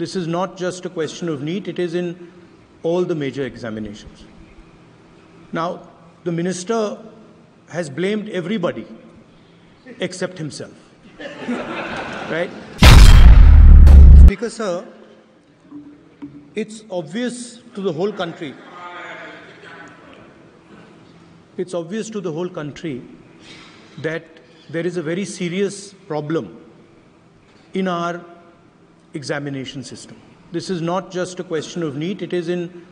This is not just a question of NEET, it is in all the major examinations. Now, the minister has blamed everybody except himself. Right? Speaker, sir, it's obvious to the whole country. It's obvious to the whole country that there is a very serious problem in our examination system. This is not just a question of NEET, it is in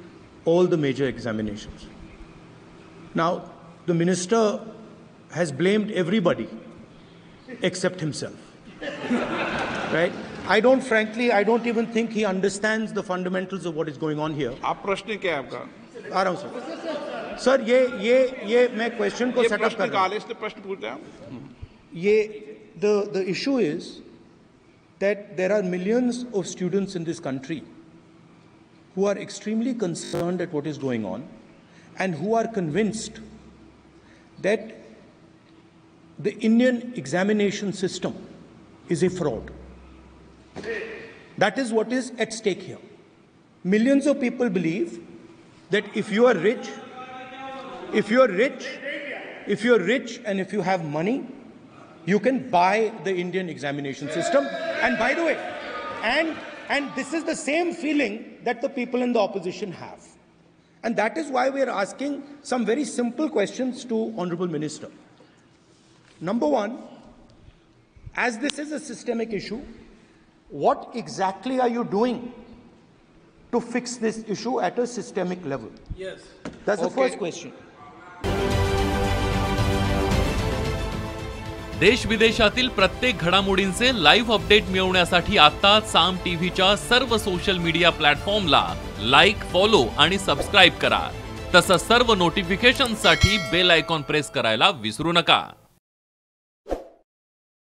all the major examinations. Now, the minister has blamed everybody except himself. Right? I don't even think he understands the fundamentals of what is going on here. आप प्रश्न क्या है आपका? आ रहा हूं sir ये मैं question को सेटअप कर रहा हूं. प्रश्न पूछ रहे हैं. The issue is that there are millions of students in this country who are extremely concerned at what is going on and who are convinced that the Indian examination system is a fraud. That is what is at stake here. Millions of people believe that if you are rich and if you have money, you can buy the Indian examination system. And by the way, and this is the same feeling that the people in the opposition have. And that is why we are asking some very simple questions to Honorable Minister. Number one, as this is a systemic issue, what exactly are you doing to fix this issue at a systemic level? Yes. That's the first question. देश विदेशातील प्रत्येक घडामोडींचे live update मिळवण्यासाठी आता साम टीव्हीच्या सर्व social media प्लॅटफॉर्मला like, follow आणि subscribe करा. तसंच सर्व नोटिफिकेशनसाठी बेल आयकॉन प्रेस करायला विसरू नका.